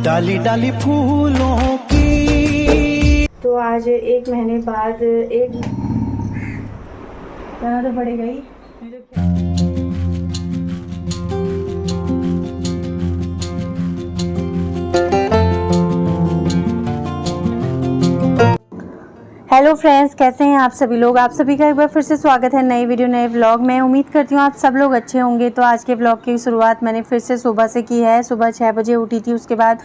डाली डाली फूलों की। तो आज 1 महीने बाद एक करना तो पड़ेगा ही। हेलो फ्रेंड्स, कैसे हैं आप सभी लोग। आप सभी का एक बार फिर से स्वागत है नई वीडियो नए व्लॉग में। उम्मीद करती हूँ आप सब लोग अच्छे होंगे। तो आज के व्लॉग की शुरुआत मैंने फिर से सुबह से की है। सुबह 6 बजे उठी थी, उसके बाद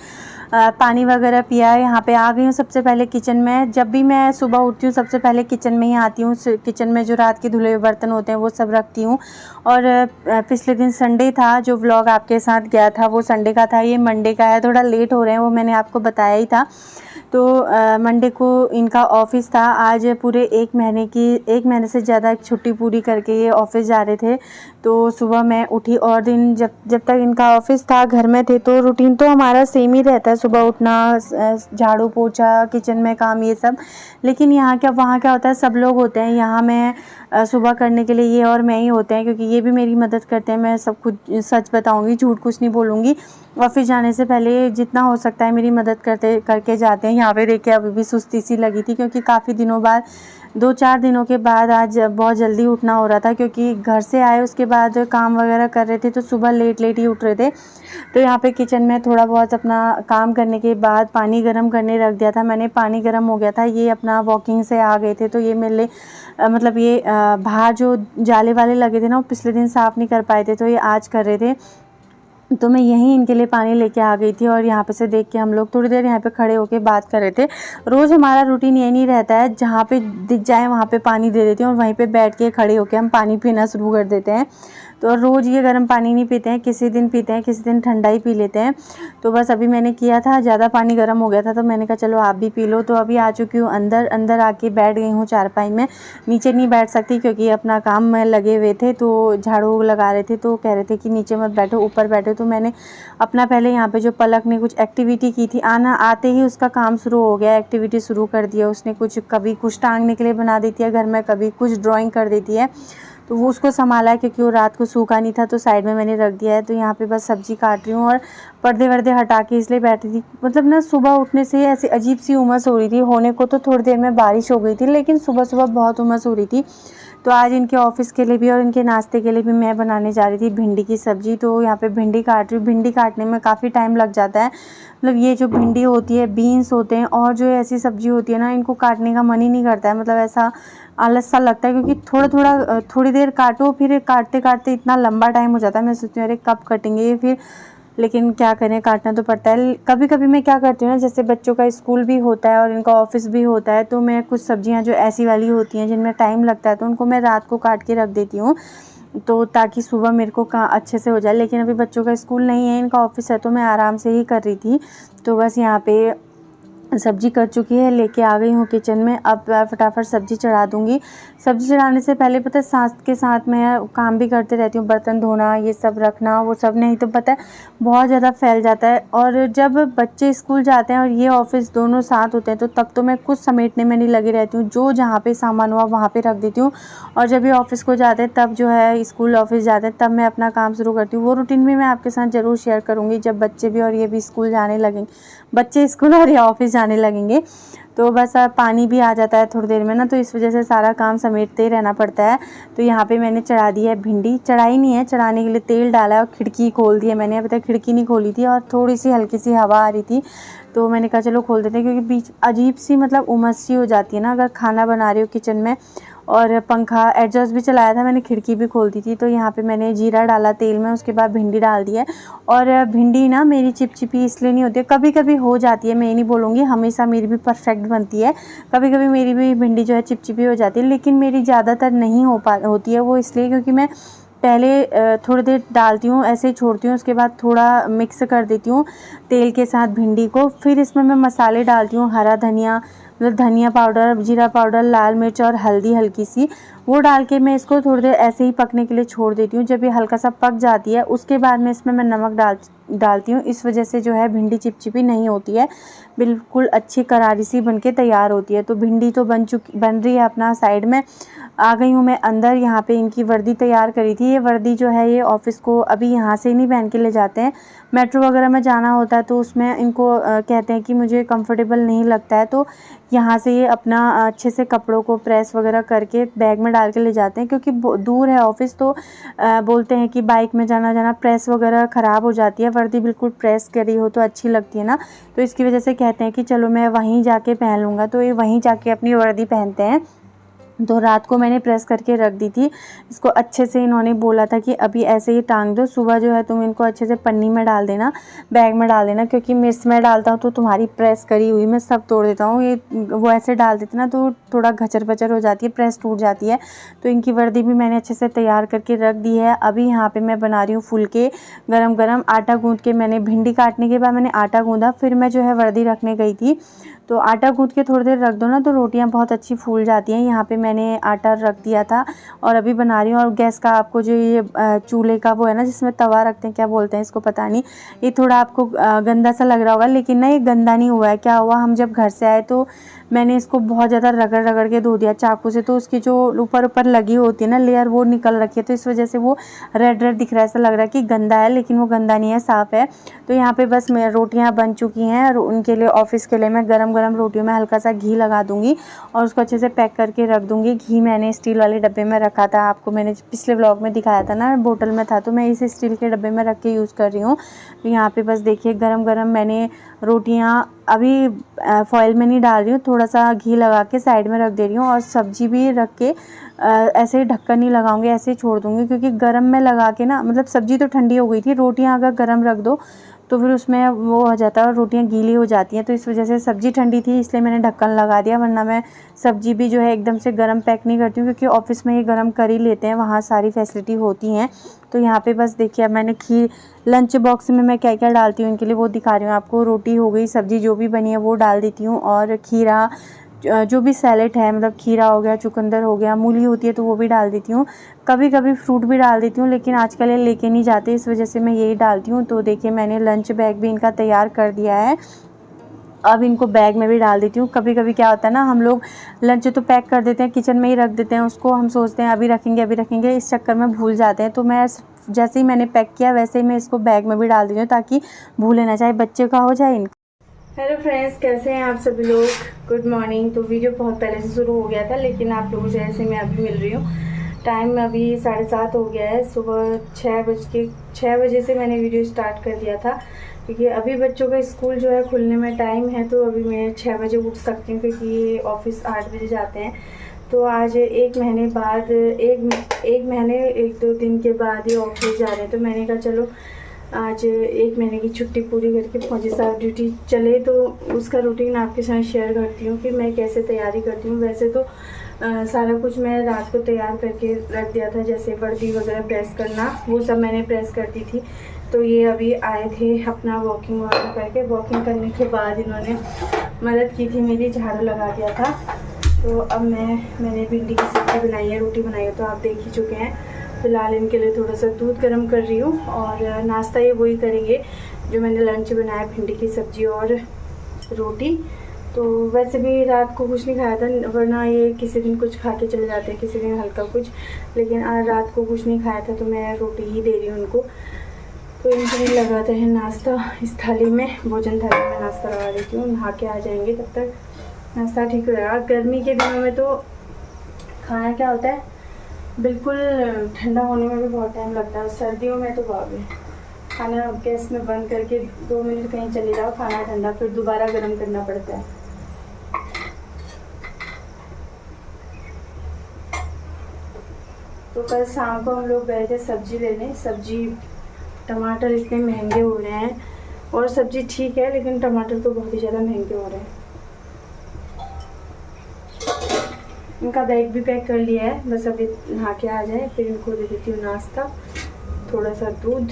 पानी वगैरह पिया। यहाँ पे आ गई हूँ सबसे पहले किचन में। जब भी मैं सुबह उठती हूँ सबसे पहले किचन में ही आती हूँ। किचन में जो रात के धुले हुए बर्तन होते हैं वो सब रखती हूँ। और पिछले दिन संडे था, जो व्लॉग आपके साथ गया था वो संडे का था। ये मंडे का है, थोड़ा लेट हो रहे हैं, वो मैंने आपको बताया ही था। तो मंडे को इनका ऑफ़िस था। आज पूरे 1 महीने से ज़्यादा एक छुट्टी पूरी करके ये ऑफ़िस जा रहे थे। तो सुबह मैं उठी और दिन जब तक इनका ऑफ़िस था घर में थे, तो रूटीन तो हमारा सेम ही रहता है, सुबह उठना, झाड़ू पोछा, किचन में काम, ये सब। लेकिन यहाँ क्या वहाँ क्या होता है, सब लोग होते हैं। यहाँ मैं सुबह करने के लिए ये और मैं ही होते हैं, क्योंकि ये भी मेरी मदद करते हैं। मैं सब कुछ सच बताऊँगी, झूठ कुछ नहीं बोलूँगी। ऑफ़िस जाने से पहले जितना हो सकता है मेरी मदद करके जाते हैं। यहाँ पे देखिए अभी भी सुस्ती सी लगी थी, क्योंकि काफ़ी दिनों बाद 2-4 दिनों के बाद आज बहुत जल्दी उठना हो रहा था, क्योंकि घर से आए उसके बाद काम वगैरह कर रहे थे, तो सुबह लेट ही उठ रहे थे। तो यहाँ पे किचन में थोड़ा बहुत अपना काम करने के बाद पानी गर्म करने रख दिया था मैंने। पानी गर्म हो गया था। ये अपना वॉकिंग से आ गए थे, तो ये मेरे लिए मतलब ये बाहर जो जाले वाले लगे थे ना, वो पिछले दिन साफ़ नहीं कर पाए थे, तो ये आज कर रहे थे। तो मैं यहीं इनके लिए पानी लेके आ गई थी। और यहाँ पे से देख के हम लोग थोड़ी देर यहाँ पे खड़े होके बात कर रहे थे। रोज़ हमारा रूटीन ये नहीं रहता है, जहाँ पे दिख जाए वहाँ पे पानी दे देती हूँ और वहीं पे बैठ के खड़े होके हम पानी पीना शुरू कर देते हैं। तो रोज़ ये गर्म पानी नहीं पीते हैं, किसी दिन पीते हैं, किसी दिन ठंडा ही पी लेते हैं। तो बस अभी मैंने किया था, ज़्यादा पानी गर्म हो गया था, तो मैंने कहा चलो आप भी पी लो। तो अभी आ चुकी हूँ अंदर आके बैठ गई हूँ चारपाई में। नीचे नहीं बैठ सकती, क्योंकि अपना काम में लगे हुए थे, तो झाड़ू लगा रहे थे, तो कह रहे थे कि नीचे मत बैठो, ऊपर बैठो। तो मैंने अपना पहले यहाँ पे जो पलक ने कुछ एक्टिविटी की थी, आते ही उसका काम शुरू हो गया, एक्टिविटी शुरू कर दिया उसने। कभी कुछ टांगने के लिए बना देती है घर में, कभी कुछ ड्राइंग कर देती है। तो वो उसको संभाला है, क्योंकि वो रात को सूखा नहीं था, तो साइड में मैंने रख दिया है। तो यहाँ पे बस सब्ज़ी काट रही हूँ और पर्दे वर्दे हटा के इसलिए बैठी थी। मतलब ना सुबह उठने से ऐसी अजीब सी उमस हो रही थी। होने को तो थोड़ी देर में बारिश हो गई थी, लेकिन सुबह बहुत उमस हो रही थी। तो आज इनके ऑफ़िस के लिए भी और इनके नाश्ते के लिए भी मैं बनाने जा रही थी भिंडी की सब्ज़ी। तो यहाँ पे भिंडी काट रही हूँ। भिंडी काटने में काफ़ी टाइम लग जाता है। मतलब ये जो भिंडी होती है, बीन्स होते हैं और जो ऐसी सब्ज़ी होती है ना, इनको काटने का मन ही नहीं करता है। मतलब ऐसा आलस सा लगता है, क्योंकि थोड़ी देर काटो, फिर काटते काटते इतना लंबा टाइम हो जाता है। मैं सोचती हूँ अरे कब कटेंगे ये फिर, लेकिन क्या करें, काटना तो पड़ता है। कभी कभी मैं क्या करती हूँ ना, जैसे बच्चों का स्कूल भी होता है और इनका ऑफ़िस भी होता है, तो मैं कुछ सब्जियाँ जो ऐसी वाली होती हैं जिनमें टाइम लगता है, तो उनको मैं रात को काट के रख देती हूँ, तो ताकि सुबह मेरे को अच्छे से हो जाए। लेकिन अभी बच्चों का स्कूल नहीं है, इनका ऑफ़िस है, तो मैं आराम से ही कर रही थी। तो बस यहाँ पे सब्ज़ी कट चुकी है, लेके आ गई हूँ किचन में। अब फटाफट सब्ज़ी चढ़ा दूँगी। सब्ज़ी चढ़ाने से पहले पता है साथ के साथ मैं काम भी करते रहती हूँ, बर्तन धोना, ये सब रखना, वो सब। नहीं तो पता है बहुत ज़्यादा फैल जाता है। और जब बच्चे स्कूल जाते हैं और ये ऑफ़िस दोनों साथ होते हैं, तो तब तो मैं कुछ समेटने में नहीं लगी रहती हूँ। जो जहाँ पे सामान हुआ वहाँ पे रख देती हूँ। और जब ये ऑफ़िस को जाते हैं, तब जो है स्कूल ऑफ़िस जाते हैं, तब मैं अपना काम शुरू करती हूँ। वो रूटीन भी मैं आपके साथ ज़रूर शेयर करूँगी, जब बच्चे भी और ये भी स्कूल जाने लगेंगे, बच्चे स्कूल और ये ऑफ़िस जाने लगेंगे। तो बस पानी भी आ जाता है थोड़ी देर में ना, तो इस वजह से सारा काम समेटते ही रहना पड़ता है। तो यहाँ पे मैंने चढ़ा दी है भिंडी। चढ़ाई नहीं है, चढ़ाने के लिए तेल डाला है और खिड़की खोल दी है मैंने। अभी तक खिड़की नहीं खोली थी और थोड़ी सी हल्की सी हवा आ रही थी, तो मैंने कहा चलो खोल देते हैं, क्योंकि बीच अजीब सी मतलब उमस सी हो जाती है ना अगर खाना बना रही हो किचन में। और पंखा एडजस्ट भी चलाया था मैंने, खिड़की भी खोल दी थी। तो यहाँ पे मैंने जीरा डाला तेल में, उसके बाद भिंडी डाल दी है। और भिंडी ना मेरी चिपचिपी इसलिए नहीं होती है, कभी कभी हो जाती है, मैं ये नहीं बोलूँगी हमेशा मेरी भी परफेक्ट बनती है। कभी कभी मेरी भी भिंडी जो है चिपचिपी हो जाती है, लेकिन मेरी ज़्यादातर नहीं होती है वो, इसलिए क्योंकि मैं पहले थोड़ी देर डालती हूँ, ऐसे ही छोड़ती हूँ, उसके बाद थोड़ा मिक्स कर देती हूँ तेल के साथ भिंडी को। फिर इसमें मैं मसाले डालती हूँ, हरा धनिया, मतलब धनिया पाउडर, जीरा पाउडर, लाल मिर्च और हल्दी हल्की सी, वो डाल के मैं इसको थोड़ी देर ऐसे ही पकने के लिए छोड़ देती हूँ। जब ये हल्का सा पक जाती है उसके बाद में इसमें मैं नमक डालती हूँ। इस वजह से जो है भिंडी चिपचिपी नहीं होती है, बिल्कुल अच्छी करारी सी बन के तैयार होती है। तो भिंडी तो बन रही है। अपना साइड में आ गई हूँ मैं अंदर। यहाँ पे इनकी वर्दी तैयार करी थी। ये वर्दी जो है ये ऑफिस को अभी यहाँ से नहीं पहन के ले जाते हैं, मेट्रो वगैरह में जाना होता है तो उसमें इनको कहते हैं कि मुझे कंफर्टेबल नहीं लगता है, तो यहाँ से ये अपना अच्छे से कपड़ों को प्रेस वगैरह करके बैग में डाल के ले जाते हैं। क्योंकि दूर है ऑफिस, तो बोलते हैं कि बाइक में जाना प्रेस वगैरह ख़राब हो जाती है। वर्दी बिल्कुल प्रेस करी हो तो अच्छी लगती है ना, तो इसकी वजह से कहते हैं कि चलो मैं वहीं जाके पहन लूँगा। तो ये वहीं जाके अपनी वर्दी पहनते हैं। तो रात को मैंने प्रेस करके रख दी थी इसको अच्छे से। इन्होंने बोला था कि अभी ऐसे ही टांग दो, सुबह जो है तुम इनको अच्छे से पन्नी में डाल देना, बैग में डाल देना। क्योंकि मिर्च में डालता हूँ तो तुम्हारी प्रेस करी हुई मैं सब तोड़ देता हूँ। ये वो ऐसे डाल देते ना तो थोड़ा घचर पचर हो जाती है, प्रेस टूट जाती है। तो इनकी वर्दी भी मैंने अच्छे से तैयार करके रख दी है। अभी यहाँ पर मैं बना रही हूँ फुलके गरम गरम। आटा गूँथ के मैंने भिंडी काटने के बाद मैंने आटा गूँधा, फिर मैं जो है वर्दी रखने गई थी। तो आटा गूँथ के थोड़ी देर रख दो ना तो रोटियां बहुत अच्छी फूल जाती हैं। यहाँ पे मैंने आटा रख दिया था और अभी बना रही हूँ। और गैस का आपको जो ये चूल्हे का वो है ना जिसमें तवा रखते हैं, क्या बोलते हैं इसको पता नहीं, ये थोड़ा आपको गंदा सा लग रहा होगा, लेकिन ना ये गंदा नहीं हुआ है। क्या हुआ, हम जब घर से आए तो मैंने इसको बहुत ज़्यादा रगड़ के धो दिया चाकू से, तो उसकी जो ऊपर लगी होती है ना लेयर वो निकल रखी है, तो इस वजह से वो रेड दिख रहा है। ऐसा लग रहा है कि गंदा है, लेकिन वो गंदा नहीं है, साफ़ है। तो यहाँ पे बस मेरी रोटियाँ बन चुकी हैं और उनके लिए ऑफिस के लिए मैं गरम रोटियों में हल्का सा घी लगा दूँगी और उसको अच्छे से पैक करके रख दूँगी। घी मैंने स्टील वाले डब्बे में रखा था, आपको मैंने पिछले व्लॉग में दिखाया था ना, बोतल में था, तो मैं इस स्टील के डब्बे में रख के यूज़ कर रही हूँ। तो यहाँ पे बस देखिए गरम मैंने रोटियाँ अभी फॉइल में नहीं डाल रही हूँ, थोड़ा सा घी लगा के साइड में रख दे रही हूँ। और सब्जी भी रख के ऐसे ही ढक्कन नहीं लगाऊंगी, ऐसे ही छोड़ दूँगी। क्योंकि गरम में लगा के ना, मतलब सब्जी तो ठंडी हो गई थी, रोटियां अगर गरम रख दो तो फिर उसमें वो हो जाता है और रोटियां गीली हो जाती हैं। तो इस वजह से सब्ज़ी ठंडी थी इसलिए मैंने ढक्कन लगा दिया, वरना मैं सब्ज़ी भी जो है एकदम से गरम पैक नहीं करती हूँ। क्योंकि ऑफ़िस में ये गरम कर ही लेते हैं, वहाँ सारी फैसिलिटी होती हैं। तो यहाँ पे बस देखिए अब मैंने खीर लंच बॉक्स में मैं क्या क्या डालती हूँ इनके लिए वो दिखा रही हूँ आपको। रोटी हो गई, सब्ज़ी जो भी बनी है वो डाल देती हूँ, और खीरा जो भी सैलेड है, मतलब खीरा हो गया, चुकंदर हो गया, मूली होती है तो वो भी डाल देती हूँ। कभी कभी फ्रूट भी डाल देती हूँ, लेकिन आजकल ये लेके नहीं जाते, इस वजह से मैं यही डालती हूँ। तो देखिए मैंने लंच बैग भी इनका तैयार कर दिया है, अब इनको बैग में भी डाल देती हूँ। कभी कभी क्या होता है ना, हम लोग लंच तो पैक कर देते हैं, किचन में ही रख देते हैं उसको, हम सोचते हैं अभी रखेंगे, इस चक्कर में भूल जाते हैं। तो मैं जैसे ही मैंने पैक किया वैसे ही मैं इसको बैग में भी डाल देती हूँ ताकि भूले ना, चाहे बच्चे का हो चाहे इनका। हेलो फ्रेंड्स, कैसे हैं आप सभी लोग। Good morning. तो वीडियो बहुत पहले से शुरू हो गया था, लेकिन आप लोगों से ऐसे मैं अभी मिल रही हूँ। टाइम अभी 7:30 हो गया है, सुबह 6 बजे से मैंने वीडियो स्टार्ट कर दिया था। क्योंकि अभी बच्चों का स्कूल जो है खुलने में टाइम है, तो अभी मैं 6 बजे उठ सकती हूँ क्योंकि ये ऑफिस 8 बजे जाते हैं। तो आज 1 महीने बाद, एक महीने 1-2 दिन के बाद ये ऑफिस जा रहे हैं। तो मैंने कहा चलो आज 1 महीने की छुट्टी पूरी करके फौजी साहब ड्यूटी चले, तो उसका रूटीन आपके साथ शेयर करती हूँ कि मैं कैसे तैयारी करती हूँ। वैसे तो सारा कुछ मैं रात को तैयार करके रख दिया था, जैसे वर्दी वगैरह प्रेस करना वो सब मैंने प्रेस कर दी थी। तो ये अभी आए थे अपना वॉकिंग वगैरह करके, वॉकिंग करने के बाद इन्होंने मदद की थी मेरी, झाड़ू लगा दिया था। तो अब मैंने भिंडी की सब्ज़ी बनाई है, रोटी बनाई है, तो आप देख ही चुके हैं। फ़िलहाल इनके लिए थोड़ा सा दूध गर्म कर रही हूँ, और नाश्ता ये वही करेंगे जो मैंने लंच बनाया, भिंडी की सब्ज़ी और रोटी। तो वैसे भी रात को कुछ नहीं खाया था, वरना ये किसी दिन कुछ खा के चले जाते हैं, किसी दिन हल्का कुछ, लेकिन आज रात को कुछ नहीं खाया था तो मैं रोटी ही दे रही हूँ उनको। तो इनके लिए लगाते हैं नाश्ता इस थाली में, भोजन थाली में नाश्ता लगा देती हूँ। नहा के आ जाएंगे, तब तक नाश्ता ठीक हो जाएगा। गर्मी के दिनों में तो खाना क्या होता है, बिल्कुल ठंडा होने में भी बहुत टाइम लगता है। सर्दियों में तो बाप रे, खाना गैस में बंद करके 2 मिनट कहीं चले जाओ, खाना ठंडा, फिर दोबारा गर्म करना पड़ता है। तो कल शाम को हम लोग गए थे सब्जी लेने। सब्जी टमाटर इतने महंगे हो रहे हैं, और सब्जी ठीक है लेकिन टमाटर तो बहुत ही ज़्यादा महंगे हो रहे हैं। इनका बैग भी पैक कर लिया है, बस अभी नहा के आ जाए फिर इनको दे देती हूँ नाश्ता, थोड़ा सा दूध,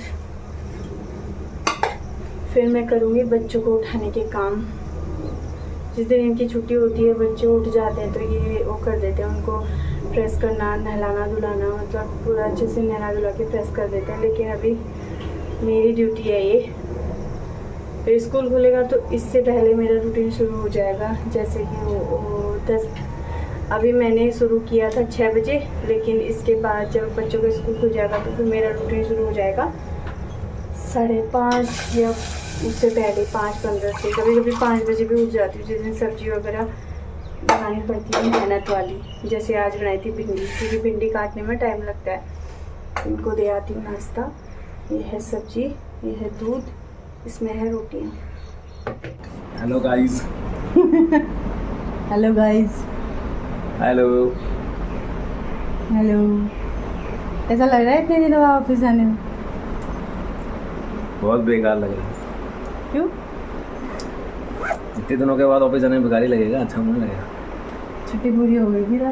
फिर मैं करूँगी बच्चों को उठाने के काम। जिस दिन इनकी छुट्टी होती है बच्चे उठ जाते हैं तो ये वो कर देते हैं, उनको फ्रेश करना, नहलाना धुलाना, मतलब पूरा अच्छे से नहला धुला के फ्रेश कर देते हैं। लेकिन अभी मेरी ड्यूटी है ये। फिर स्कूल खुलेगा तो इससे पहले मेरा रूटीन शुरू हो जाएगा। जैसे कि वो अभी मैंने शुरू किया था 6 बजे, लेकिन इसके बाद जब बच्चों का स्कूल खुल जाएगा तो फिर मेरा रूटीन शुरू हो जाएगा 5:30 या उससे पहले 5:15 से। कभी कभी 5 बजे भी उठ जाती हूँ, जिस दिन सब्जी वगैरह बनानी पड़ती है मेहनत वाली। जैसे आज बनाई थी भिंडी, क्योंकि भिंडी काटने में टाइम लगता है। इनको दे आती हूँ नाश्ता। ये है सब्जी, ये है दूध, इसमें है रोटियाँ। Hello guys. Hello guys. Hello hello. ऐसा लग रहा है इतने दिनों बाद ऑफिस जाने में? बहुत बेकार लग रहा है। क्यों? इतने दिनों के बाद ऑफिस जाने में बेकार ही लगेगा, अच्छा नहीं लगेगा। छुट्टी पूरी हो गई थी ना,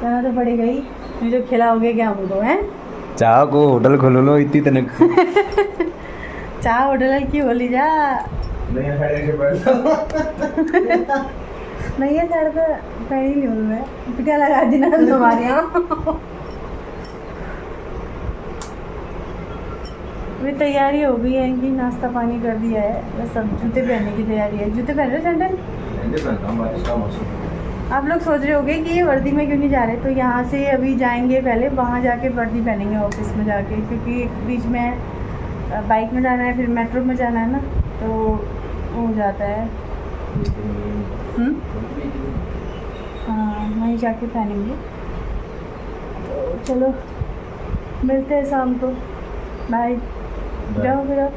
जाना तो पड़ेगा ही। मुझे जो खिलाओगे क्या हमको है? चाह को होटल खोल लो इतनी तनक। चाह होटल की बोली जा। नहीं है सर पे पैर ही नहीं हूँ मैं, पिटा लगा देना तुम्हारे यहाँ। अभी तैयारी हो गई है इनकी, नाश्ता पानी कर दिया है, बस अब जूते पहनने की तैयारी है। जूते पहन रहे सैंडल? आप लोग सोच रहे होंगे कि ये वर्दी में क्यों नहीं जा रहे, तो यहाँ से अभी जाएंगे, पहले वहाँ जाके वर्दी पहनेंगे ऑफिस में जाके, क्योंकि बीच में बाइक में जाना है, फिर मेट्रो में जाना है ना, तो हो जाता है। हाँ, वहीं जाके पहनेंगे। तो चलो मिलते हैं शाम को, बाय। जाओ फिर आप।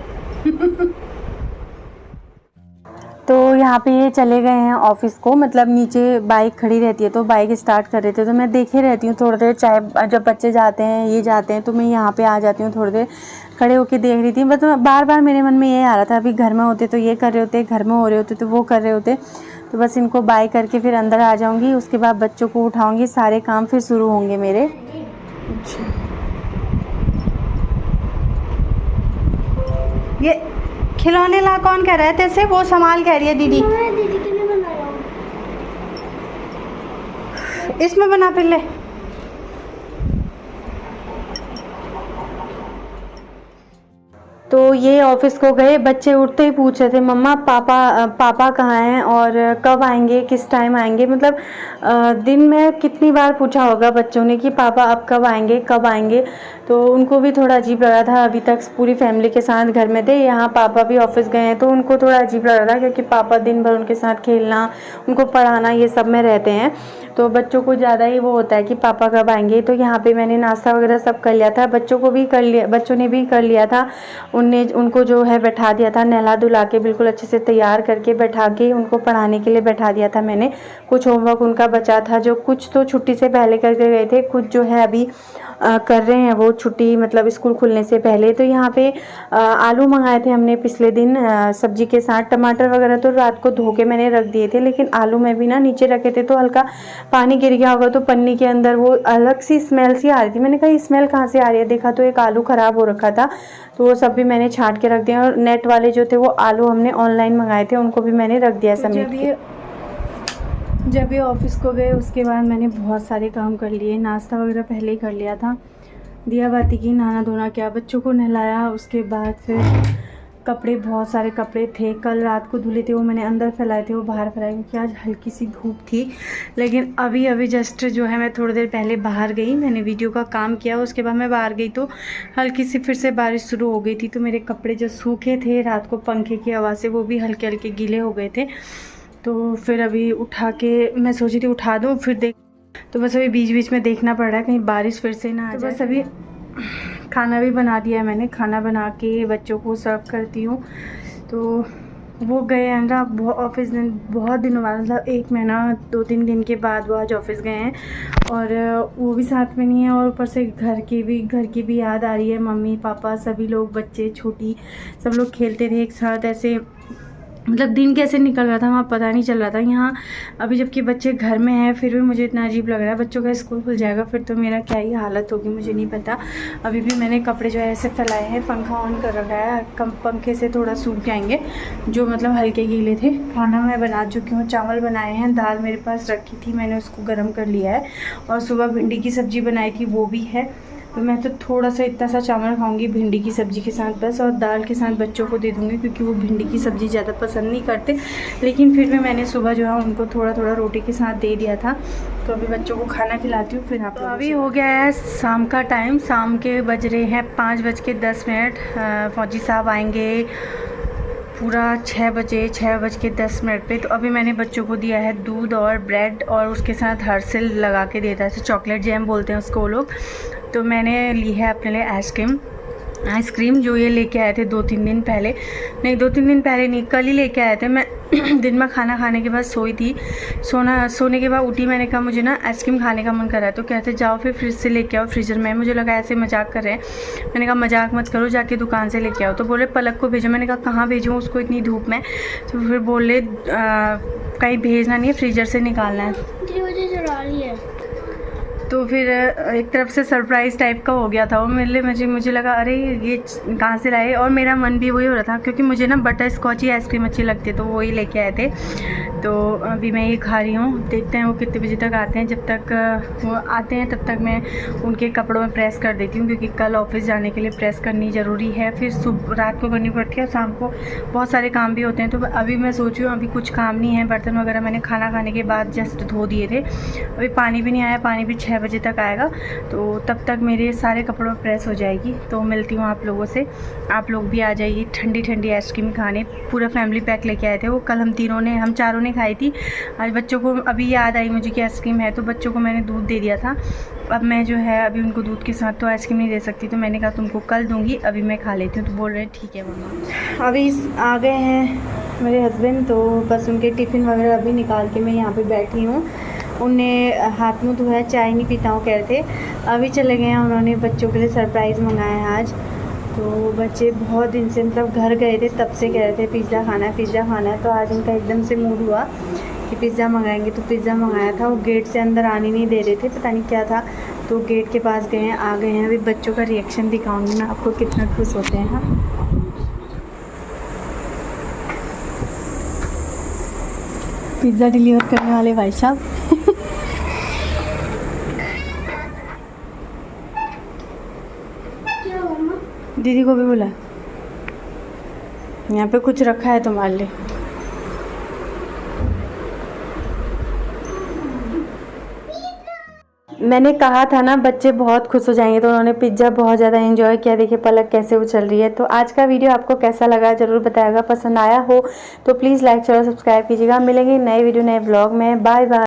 तो यहाँ पे ये चले गए हैं ऑफिस को, मतलब नीचे बाइक खड़ी रहती है तो बाइक स्टार्ट कर रहे थे, तो मैं देखे रहती हूँ थोड़ी देर, चाहे जब बच्चे जाते हैं ये जाते हैं तो मैं यहाँ पे आ जाती हूँ, थोड़ी देर खड़े होके देख रही थी। मतलब बार बार मेरे मन में ये आ रहा था, अभी घर में होते तो ये कर रहे होते, घर में हो रहे होते तो वो कर रहे होते। तो बस इनको बाय करके फिर अंदर आ जाऊँगी, उसके बाद बच्चों को उठाऊँगी, सारे काम फिर शुरू होंगे मेरे। ये खिलौने ला कौन कह रहा है तेरे से? वो संभाल कह रही है दीदी। दीदी के लिए बनाया हूँ। इसमें बना फिर ले। तो ये ऑफिस को गए, बच्चे उठते ही पूछ रहे थे मम्मा पापा कहाँ हैं और कब आएंगे, किस टाइम आएंगे। मतलब दिन में कितनी बार पूछा होगा बच्चों ने कि पापा अब कब आएंगे, कब आएंगे। तो उनको भी थोड़ा अजीब लग रहा था, अभी तक पूरी फैमिली के साथ घर में थे, यहाँ पापा भी ऑफिस गए हैं तो उनको थोड़ा अजीब लग रहा था, क्योंकि पापा दिन भर उनके साथ खेलना, उनको पढ़ाना, ये सब में रहते हैं, तो बच्चों को ज़्यादा ही वो होता है कि पापा कब आएंगे। तो यहाँ पे मैंने नाश्ता वगैरह सब कर लिया था, बच्चों ने भी कर लिया था। उनको जो है बैठा दिया था, नहला धुला के बिल्कुल अच्छे से तैयार करके बैठा के उनको पढ़ाने के लिए बैठा दिया था मैंने। कुछ होमवर्क उनका बचा था, जो कुछ तो छुट्टी से पहले करके गए थे, कुछ जो है अभी कर रहे हैं वो छुट्टी, मतलब स्कूल खुलने से पहले। तो यहाँ पे आलू मंगाए थे हमने पिछले दिन सब्जी के साथ। टमाटर वगैरह तो रात को धो के मैंने रख दिए थे, लेकिन आलू में भी ना नीचे रखे थे तो हल्का पानी गिर गया होगा, तो पन्नी के अंदर वो अलग सी स्मेल सी आ रही थी। मैंने कहा स्मेल कहाँ से आ रही है, देखा तो एक आलू ख़राब हो रखा था, तो वो सब भी मैंने छांट के रख दिया। और नेट वाले जो थे वो आलू हमने ऑनलाइन मंगाए थे, उनको भी मैंने रख दिया समेट। जब ये ऑफिस को गए उसके बाद मैंने बहुत सारे काम कर लिए, नाश्ता वगैरह पहले ही कर लिया था, दिया बाती की, नहाना धोना किया, बच्चों को नहलाया। उसके बाद फिर कपड़े, बहुत सारे कपड़े थे, कल रात को धुले थे, वो मैंने अंदर फैलाए थे, वो बाहर फैलाए, क्योंकि आज हल्की सी धूप थी। लेकिन अभी जस्ट जो है मैं थोड़ी देर पहले बाहर गई, मैंने वीडियो का काम किया, उसके बाद मैं बाहर गई तो हल्की सी फिर से बारिश शुरू हो गई थी। तो मेरे कपड़े जो सूखे थे रात को पंखे की हवा से, वो भी हल्के हल्के गीले हो गए थे। तो फिर अभी उठा के मैं सोची थी उठा दूँ, फिर देख, तो बस अभी बीच बीच में देखना पड़ रहा है कहीं बारिश फिर से ना आ जाए। बस अभी खाना भी बना दिया है मैंने, खाना बना के बच्चों को सर्व करती हूँ। तो वो गए हैं ना ऑफिस, बहुत दिनों बाद, मतलब 1 महीना 2-3 दिन के बाद वो आज ऑफिस गए हैं, और वो भी साथ में नहीं है, और ऊपर से घर की भी याद आ रही है। मम्मी पापा सभी लोग, बच्चे छोटी, सब लोग खेलते थे एक साथ, ऐसे मतलब दिन कैसे निकल रहा था वहाँ पता नहीं चल रहा था। यहाँ अभी जबकि बच्चे घर में हैं फिर भी मुझे इतना अजीब लग रहा है। बच्चों का स्कूल खुल जाएगा फिर तो मेरा क्या ही हालत होगी मुझे नहीं पता। अभी भी मैंने कपड़े जो है ऐसे फैलाए हैं, पंखा ऑन कर रखा है, कम पंखे से थोड़ा सूख जाएंगे जो मतलब हल्के गीले थे। खाना मैं बना चुकी हूँ, चावल बनाए हैं, दाल मेरे पास रखी थी मैंने उसको गर्म कर लिया है, और सुबह भिंडी की सब्ज़ी बनाई थी वो भी है। तो मैं तो थोड़ा सा इतना सा चावल खाऊंगी भिंडी की सब्ज़ी के साथ बस, और दाल के साथ बच्चों को दे दूँगी क्योंकि वो भिंडी की सब्ज़ी ज़्यादा पसंद नहीं करते। लेकिन फिर भी मैंने सुबह जो है उनको थोड़ा थोड़ा रोटी के साथ दे दिया था। तो अभी बच्चों को खाना खिलाती हूँ फिर आप। तो अभी हो गया है शाम का टाइम, शाम के बज रहे हैं 5:10। फौजी साहब आएँगे पूरा 6:10 पे। तो अभी मैंने बच्चों को दिया है दूध और ब्रेड, और उसके साथ हर्षिल लगा के देता है, चॉकलेट जैम बोलते हैं उसको वो लोग। तो मैंने ली है अपने लिए आइसक्रीम जो ये लेके आए थे 2-3 दिन पहले, नहीं 2-3 दिन पहले नहीं, कल ही लेके आए थे। मैं दिन में खाना खाने के बाद सोई थी, सोने के बाद उठी, मैंने कहा मुझे ना आइसक्रीम खाने का मन कर रहा है। तो कहते जाओ फिर फ्रिज से लेके आओ फ्रीज़र में। मुझे लगा ऐसे मजाक कर रहे हैं, मैंने कहा मजाक मत करो, जाके दुकान से लेके आओ। तो बोले पलक को भेजो, मैंने कहा कहाँ भेजूँ उसको इतनी धूप में। तो फिर बोले कहीं भेजना नहीं है, फ्रीज़र से निकालना है। तो फिर एक तरफ से सरप्राइज़ टाइप का हो गया था वो मेरे लिए। मुझे लगा अरे ये कहाँ से लाए, और मेरा मन भी वही हो रहा था क्योंकि मुझे ना बटर स्कॉच ही आइसक्रीम अच्छी लगती है, तो वही लेके आए थे। तो अभी मैं ये खा रही हूँ, देखते हैं वो कितने बजे तक आते हैं। जब तक वो आते हैं तब तक मैं उनके कपड़ों में प्रेस कर देती हूँ क्योंकि कल ऑफिस जाने के लिए प्रेस करनी ज़रूरी है, फिर सुबह रात को करनी पड़ती है, शाम को बहुत सारे काम भी होते हैं। तो अभी मैं सोच रही हूँ अभी कुछ काम नहीं है, बर्तन वगैरह मैंने खाना खाने के बाद जस्ट धो दिए थे। अभी पानी भी नहीं आया, पानी भी 6 बजे तक आएगा, तो तब तक मेरे सारे कपड़ों में प्रेस हो जाएगी। तो मिलती हूँ आप लोगों से, आप लोग भी आ जाइए ठंडी ठंडी आइसक्रीम खाने। पूरा फैमिली पैक लेके आए थे वो, कल हम चारों ने खाई थी। आज बच्चों को अभी याद आई मुझे कि आइसक्रीम है, तो बच्चों को मैंने दूध दे दिया था। अब मैं जो है अभी उनको दूध के साथ तो आइसक्रीम नहीं दे सकती, तो मैंने कहा तुमको कल दूंगी, अभी मैं खा लेती हूँ। तो बोल रहे ठीक है मम्मा। अभी आ गए हैं मेरे हस्बैंड, तो बस उनके टिफ़िन वगैरह अभी निकाल के मैं यहाँ पे बैठी हूँ। उन्हें हाथ मुँह धोया, चाय नहीं पीता हूँ कह रहे थे, अभी चले गए हैं। उन्होंने बच्चों के लिए सरप्राइज़ मंगाया है आज। तो बच्चे बहुत दिन से मतलब घर गए थे, तब से कह रहे थे पिज़्ज़ा खाना है पिज़्ज़ा खाना है। तो आज उनका एकदम से मूड हुआ कि पिज़्ज़ा मंगाएंगे, तो पिज़्ज़ा मंगाया था। वो गेट से अंदर आने नहीं दे रहे थे, पता नहीं क्या था, तो गेट के पास गए हैं, आ गए हैं। अभी बच्चों का रिएक्शन दिखाऊंगी मैं आपको कितना खुश होते हैं। हाँ, पिज़्ज़ा डिलीवर करने वाले भाई साहब। दीदी को भी बुला, यहाँ पे कुछ रखा है तुम्हारे लिए। मैंने कहा था ना बच्चे बहुत खुश हो जाएंगे, तो उन्होंने पिज़्ज़ा बहुत ज़्यादा एंजॉय किया। देखिए पलक कैसे वो चल रही है। तो आज का वीडियो आपको कैसा लगा ज़रूर बताइएगा, पसंद आया हो तो प्लीज़ लाइक शेयर सब्सक्राइब कीजिएगा। मिलेंगे नए वीडियो नए ब्लॉग में। Bye bye.